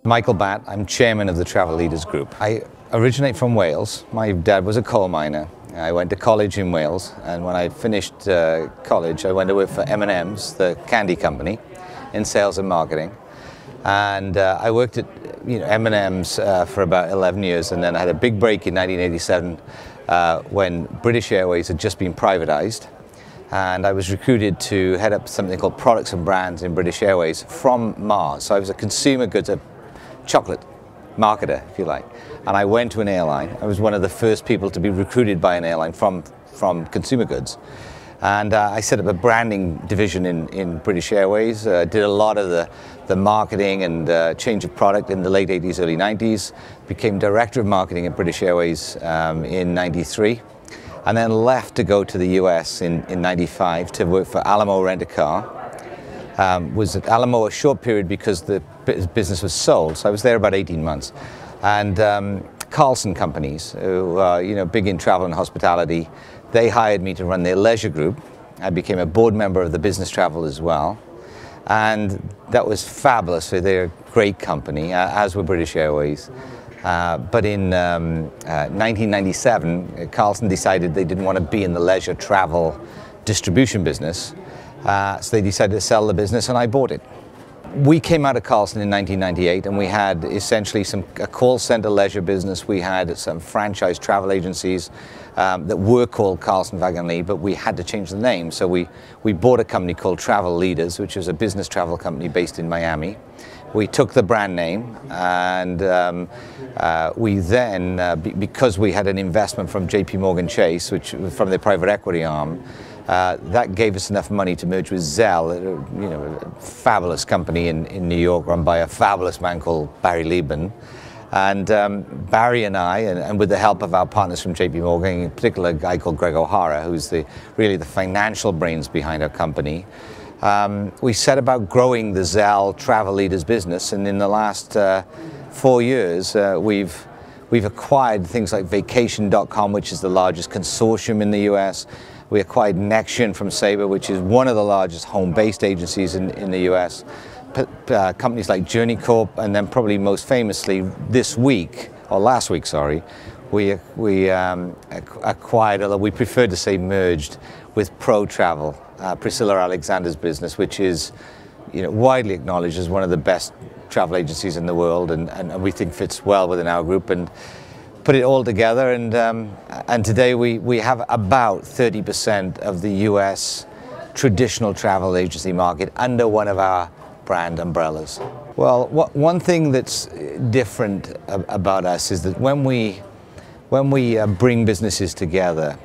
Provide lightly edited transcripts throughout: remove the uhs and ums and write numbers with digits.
Michael Batt, I'm chairman of the Travel Leaders Group. I originate from Wales. My dad was a coal miner. I went to college in Wales, and when I finished college, I went to work for M&M's, the candy company, in sales and marketing. And I worked at M&M's for about 11 years, and then I had a big break in 1987 when British Airways had just been privatized. And I was recruited to head up something called Products and Brands in British Airways from Mars. So I was a consumer goods, a chocolate marketer, if you like. And I went to an airline. I was one of the first people to be recruited by an airline from consumer goods. And I set up a branding division in British Airways, did a lot of the marketing and change of product in the late 80s, early 90s, became director of marketing at British Airways in 93. And then left to go to the US in 95 to work for Alamo Rent-A-Car. Was at Alamo a short period because the business was sold, so I was there about 18 months. And Carlson companies, who are big in travel and hospitality, they hired me to run their leisure group. I became a board member of the business travel as well. And that was fabulous. So they're a great company, as were British Airways. But in 1997, Carlson decided they didn't want to be in the leisure travel distribution business. So they decided to sell the business, and I bought it. We came out of Carlson in 1998, and we had essentially a call center leisure business. We had some franchise travel agencies that were called Carlson Wagonlit, but we had to change the name. So we bought a company called Travel Leaders, which was a business travel company based in Miami. We took the brand name, and we then, because we had an investment from JP Chase, which was from their private equity arm, that gave us enough money to merge with Tzell, a fabulous company in New York run by a fabulous man called Barry Liben. And Barry and I, and with the help of our partners from JP Morgan, in particular a guy called Greg O'Hara, who's really the financial brains behind our company, we set about growing the Tzell Travel Leaders business. And in the last 4 years, we've acquired things like Vacation.com, which is the largest consortium in the US. We acquired Nexion from Sabre, which is one of the largest home-based agencies in the US. Companies like Journey Corp, and then probably most famously last week, we acquired, although we prefer to say merged, with Protravel, Priscilla Alexander's business, which is widely acknowledged as one of the best travel agencies in the world, and we think fits well within our group. And put it all together, and today we have about 30% of the US traditional travel agency market under one of our brand umbrellas. Well, one thing that's different about us is that when we bring businesses together,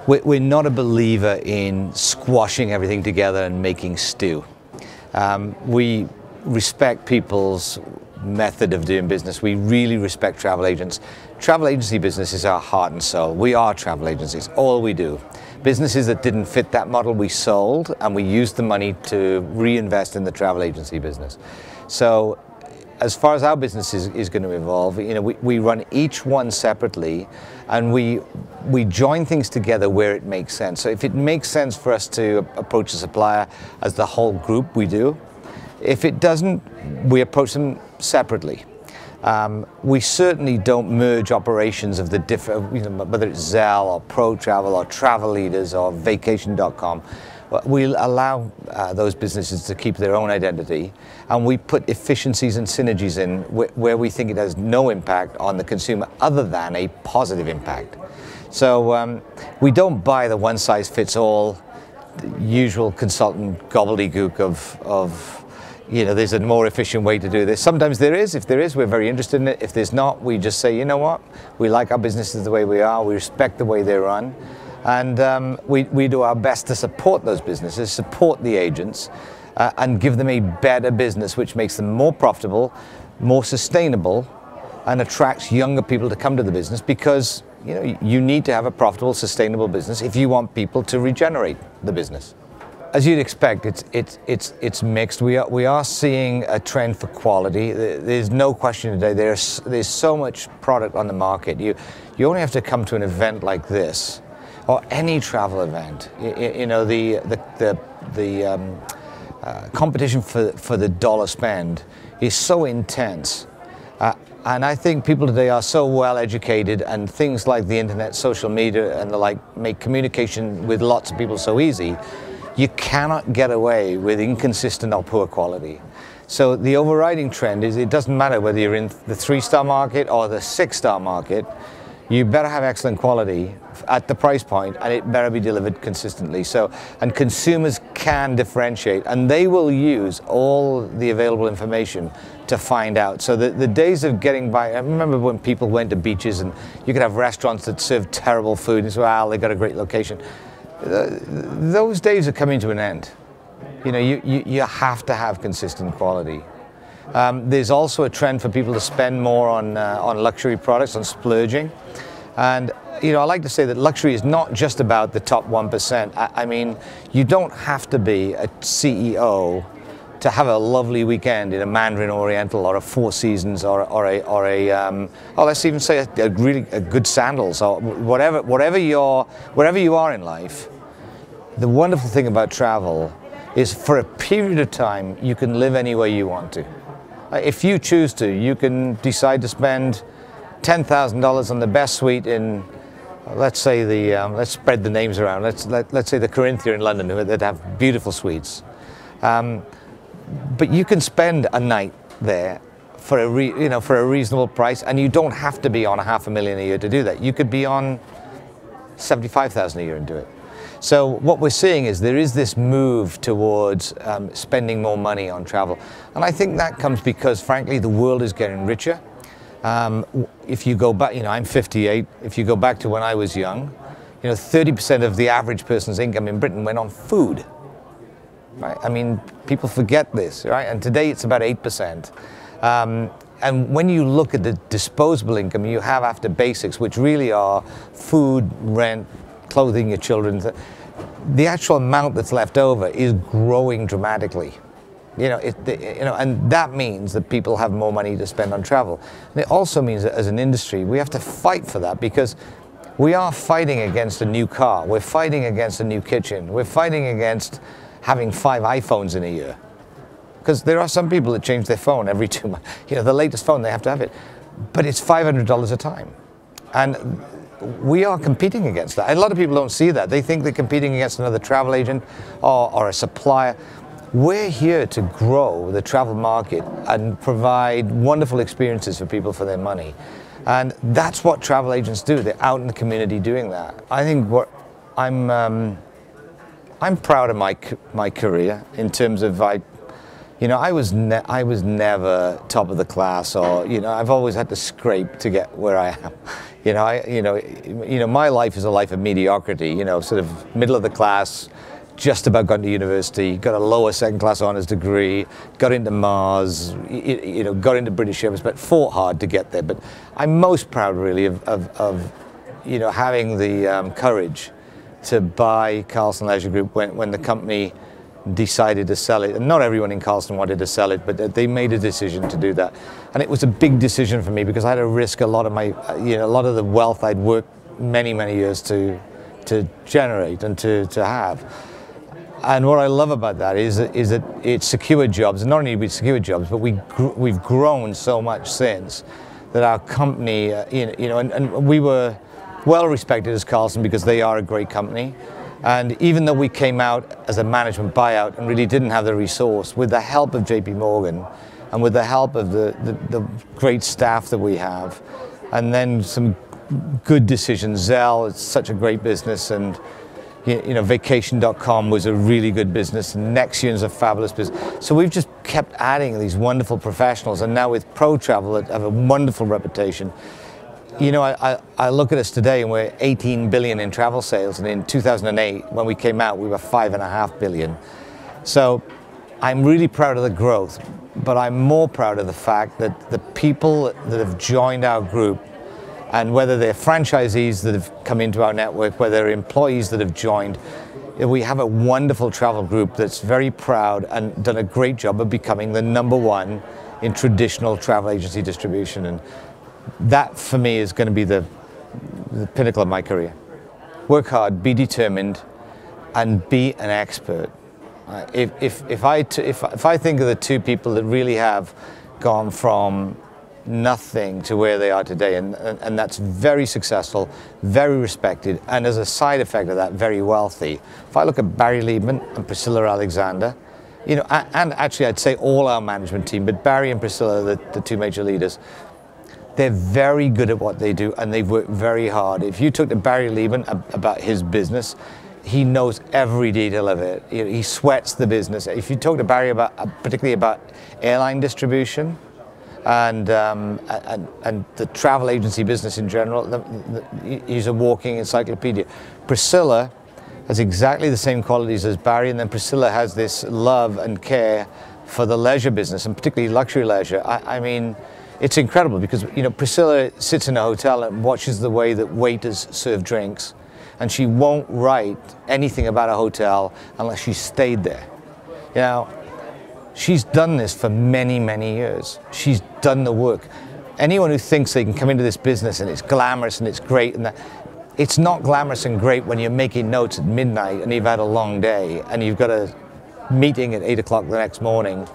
we're not a believer in squashing everything together and making stew. We respect people's method of doing business. We really respect travel agents. Travel agency business is our heart and soul. We are travel agencies, all we do. Businesses that didn't fit that model we sold, and we used the money to reinvest in the travel agency business. So as far as our business is going to evolve, we run each one separately, and we join things together where it makes sense. So if it makes sense for us to approach a supplier as the whole group, we do. If it doesn't, we approach them separately. We certainly don't merge operations of the different, whether it's Tzell or Protravel or Travel Leaders or Vacation.com. We'll allow those businesses to keep their own identity, and we put efficiencies and synergies in where we think it has no impact on the consumer other than a positive impact. So we don't buy the one-size-fits-all usual consultant gobbledygook of there's a more efficient way to do this. Sometimes there is. If there is, we're very interested in it. If there's not, we just say, you know what? We like our businesses the way we are. We respect the way they run. And we do our best to support those businesses, support the agents, and give them a better business which makes them more profitable, more sustainable, and attracts younger people to come to the business, because you need to have a profitable, sustainable business if you want people to regenerate the business. As you'd expect, it's mixed. We are seeing a trend for quality. There's no question today. There's so much product on the market. You only have to come to an event like this, or any travel event. The competition for the dollar spend is so intense. And I think people today are so well educated, and things like the internet, social media and the like make communication with lots of people so easy. You cannot get away with inconsistent or poor quality. So the overriding trend is it doesn't matter whether you're in the 3-star market or the 6-star market, you better have excellent quality at the price point, and it better be delivered consistently. So, and consumers can differentiate, and they will use all the available information to find out. So the days of getting by, I remember when people went to beaches and you could have restaurants that served terrible food and say, well, they got a great location. Those days are coming to an end. You know, you have to have consistent quality. There's also a trend for people to spend more on luxury products, on splurging. And you know, I like to say that luxury is not just about the top 1%. I mean, you don't have to be a CEO to have a lovely weekend in a Mandarin Oriental or a Four Seasons or let's even say a good sandals or wherever you are in life. The wonderful thing about travel is for a period of time you can live anywhere you want to. If you choose to, you can decide to spend $10,000 on the best suite in, let's say let's spread the names around. Let's say the Corinthia in London, that have beautiful suites. But you can spend a night there for a reasonable price, and you don't have to be on $500,000 a year to do that. You could be on $75,000 a year and do it. So what we're seeing is there is this move towards spending more money on travel, and I think that comes because, frankly, the world is getting richer. If you go back, I'm 58. If you go back to when I was young, 30% of the average person's income in Britain went on food. Right? I mean, people forget this, right? And today it's about 8%. And when you look at the disposable income you have after basics, which really are food, rent, clothing your children, the actual amount that's left over is growing dramatically. And that means that people have more money to spend on travel. And it also means that as an industry, we have to fight for that, because we are fighting against a new car. We're fighting against a new kitchen. We're fighting against having 5 iPhones in a year. Because there are some people that change their phone every 2 months. The latest phone, they have to have it. But it's $500 a time. And we are competing against that. And a lot of people don't see that. They think they're competing against another travel agent or a supplier. We're here to grow the travel market and provide wonderful experiences for people for their money. And that's what travel agents do. They're out in the community doing that. I think I'm proud of my career in terms of I was never top of the class, or I've always had to scrape to get where I am. My life is a life of mediocrity. Sort of middle of the class, just about gone to university, got a lower second-class honours degree, got into Mars, got into British Airways, but fought hard to get there. But I'm most proud, really, of having the courage to buy Carlson Leisure Group when the company decided to sell it. And not everyone in Carlson wanted to sell it, but they made a decision to do that. And it was a big decision for me, because I had to risk a lot of a lot of the wealth I'd worked many, many years to generate and to have. And what I love about that is that it secured jobs. And not only did we secure jobs, but we've grown so much since that our company, and we were well respected as Carlson because they are a great company. And even though we came out as a management buyout and really didn't have the resource, with the help of JP Morgan and with the help of the great staff that we have, and then some good decisions. Tzell, it's such a great business, and Vacation.com was a really good business, and Nexion's a fabulous business. So we've just kept adding these wonderful professionals, and now with Protravel that have a wonderful reputation. I look at us today and we're 18 billion in travel sales, and in 2008, when we came out, we were 5.5 billion. So I'm really proud of the growth, but I'm more proud of the fact that the people that have joined our group, and whether they're franchisees that have come into our network, whether they're employees that have joined, we have a wonderful travel group that's very proud and done a great job of becoming the #1 in traditional travel agency distribution. And that, for me, is going to be the pinnacle of my career. Work hard, be determined, and be an expert. If I think of the 2 people that really have gone from nothing to where they are today, and that's very successful, very respected, and as a side effect of that, very wealthy. If I look at Barry Liben and Priscilla Alexander, you know, and actually I'd say all our management team, but Barry and Priscilla are the two major leaders. They're very good at what they do, and they've worked very hard. If you talk to Barry Liben about his business, he knows every detail of it. You know, he sweats the business. If you talk to Barry about, particularly about airline distribution, and the travel agency business in general, he's a walking encyclopedia. Priscilla has exactly the same qualities as Barry, and then Priscilla has this love and care for the leisure business, and particularly luxury leisure. I mean, it's incredible because, you know, Priscilla sits in a hotel and watches the way that waiters serve drinks, and she won't write anything about a hotel unless she's stayed there. You know, she's done this for many, many years. She's done the work. Anyone who thinks they can come into this business and it's glamorous and it's great, and that, it's not glamorous and great when you're making notes at midnight and you've had a long day and you've got a meeting at 8 o'clock the next morning,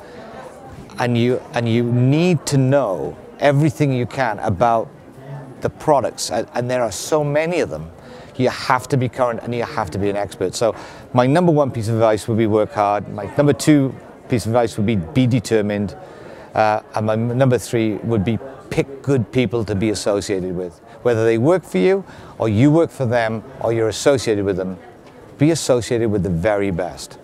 and you need to know everything you can about the products, and there are so many of them. You have to be current and you have to be an expert. So my number one piece of advice would be work hard. My number two piece of advice would be determined. And my number three would be pick good people to be associated with. Whether they work for you, or you work for them, or you're associated with them, be associated with the very best.